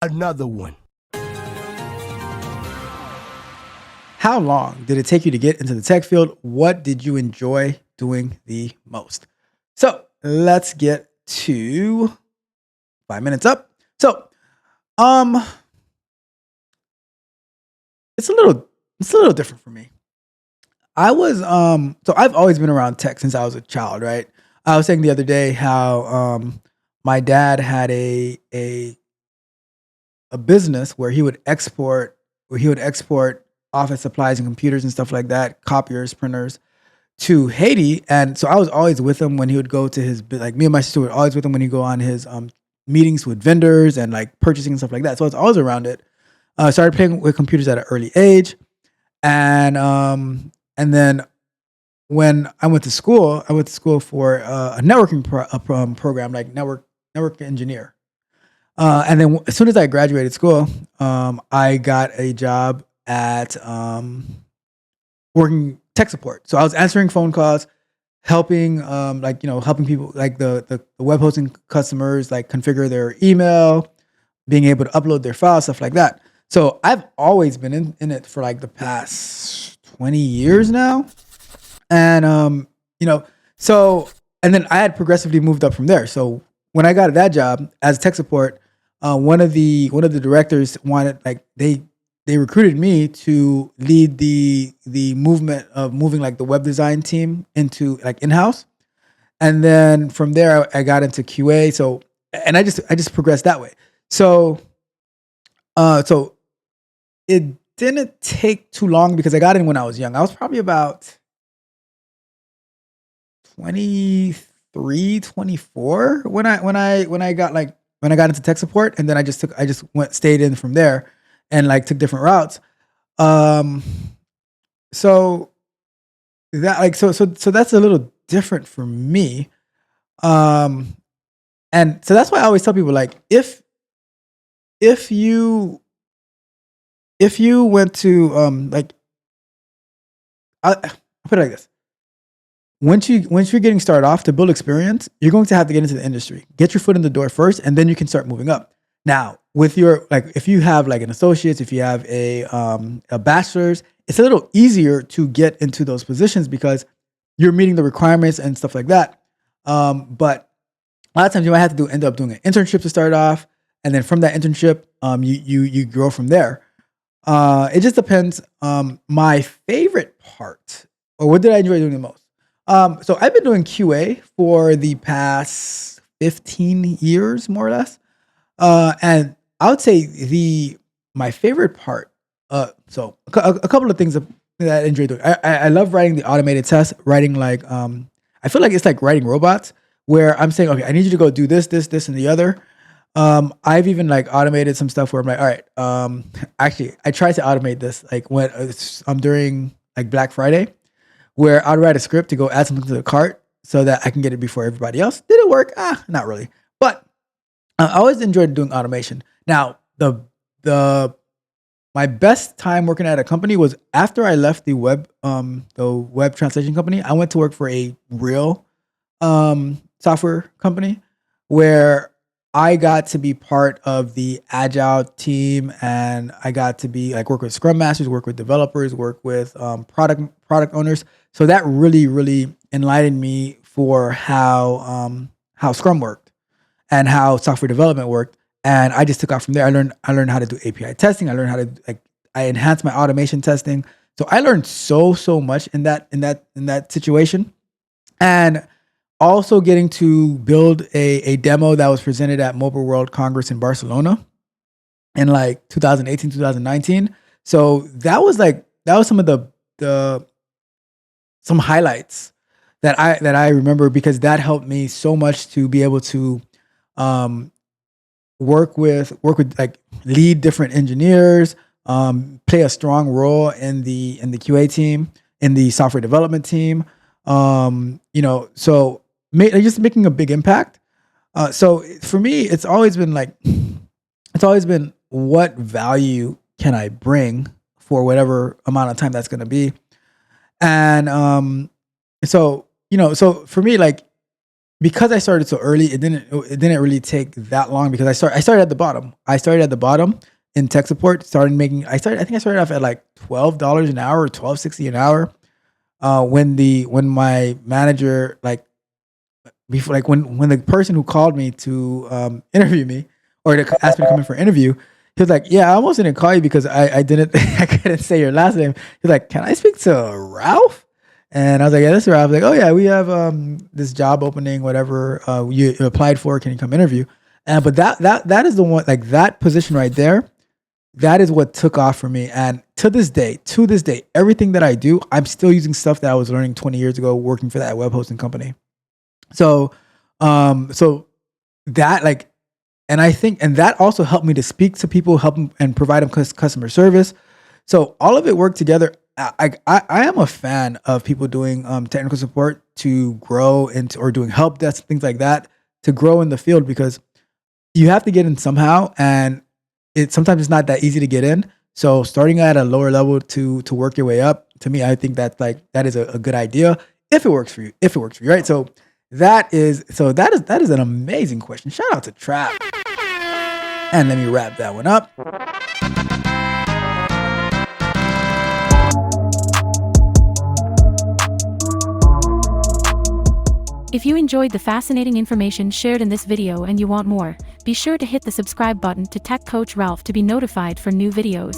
Another one. How long did it take you to get into the tech field? What did you enjoy doing the most? So let's get to 5 minutes up. So, um, it's a little, it's a little different for me. So I've always been around tech since I was a child, right? I was saying the other day how my dad had a business where he would export office supplies and computers and stuff like that, copiers, printers to Haiti. And so I was always with him when he would go to like me and my sister were always with him when he go on his meetings with vendors and like purchasing and stuff like that. So I was always around it. Started playing with computers at an early age, and then when I went to school for a networking program, like network engineer. And then as soon as I graduated school, I got a job at working tech support. So I was answering phone calls, helping helping people like the web hosting customers like configure their email, being able to upload their files, stuff like that. So I've always been in it for like the past 20 years now. And you know, so and then I had progressively moved up from there. So when I got that job as tech support, one of the directors wanted like they recruited me to lead the movement of moving like the web design team into like in house, and then from there I got into QA. So and I just progressed that way. So so it didn't take too long because I got in when I was young. I was probably about 23, 24 when I got into tech support, and then I just went stayed in from there and like took different routes. Um so so that's a little different for me. Um and so that's why I always tell people like if you if you went to I'll put it like this. Once you're getting started off to build experience, you're going to have to get into the industry. Get your foot in the door first, and then you can start moving up. Now, with your like, if you have like an associate's, if you have a bachelor's, it's a little easier to get into those positions because you're meeting the requirements and stuff like that. But a lot of times you might have to end up doing an internship to start off, and then from that internship, you grow from there. It just depends. My favorite part, or what did I enjoy doing the most? So I've been doing QA for the past 15 years, more or less. And I would say the my favorite part. A couple of things that I enjoy doing. I love writing the automated tests. Writing like I feel like it's like writing robots, where I'm saying, okay, I need you to go do this, this, this, and the other. I've even like automated some stuff where I'm like, all right, actually, I tried to automate this like when I'm during like Black Friday, where I'd write a script to go add something to the cart so that I can get it before everybody else. Did it work? Not really. But I always enjoyed doing automation. Now, the my best time working at a company was after I left the web translation company. I went to work for a real software company where I got to be part of the agile team, and I got to be like work with scrum masters, work with developers, work with product owners. So that really enlightened me for how scrum worked and how software development worked. And I just took off from there. I learned how to do API testing. I learned how to like I enhanced my automation testing. So I learned so much in that situation. And also getting to build a demo that was presented at Mobile World Congress in Barcelona in like 2018, 2019. So that was some of the some highlights that I remember because that helped me so much to be able to um, work with like lead different engineers, play a strong role in the QA team, in the software development team. So just making a big impact. So for me, it's always been what value can I bring for whatever amount of time that's going to be, and so for me, like because I started so early, it didn't really take that long because I started at the bottom. I started at the bottom in tech support. I think I started off at like $12 an hour or $12.60 an hour. When my manager like before like when the person who called me to interview me or to ask me to come in for an interview, he was like, "Yeah, I almost didn't call you because I didn't I couldn't say your last name." He's like, "Can I speak to Ralph?" And I was like, "Yeah, this is Ralph." Like, "Oh yeah, we have this job opening, whatever you applied for. Can you come interview?" And but that is the one, like that position right there. That is what took off for me. And to this day, everything that I do, I'm still using stuff that I was learning 20 years ago working for that web hosting company. So, so that like, and I think, and that also helped me to speak to people, help them and provide them customer service. So all of it worked together. I am a fan of people doing technical support to grow into, or doing help desk, things like that, to grow in the field, because you have to get in somehow, and sometimes it's not that easy to get in. So starting at a lower level to work your way up, to me, I think that is a good idea if it works for you. If it works for you, right? So that is an amazing question. Shout out to Trap. And let me wrap that one up. If you enjoyed the fascinating information shared in this video and you want more, be sure to hit the subscribe button to Tech Coach Ralph to be notified for new videos.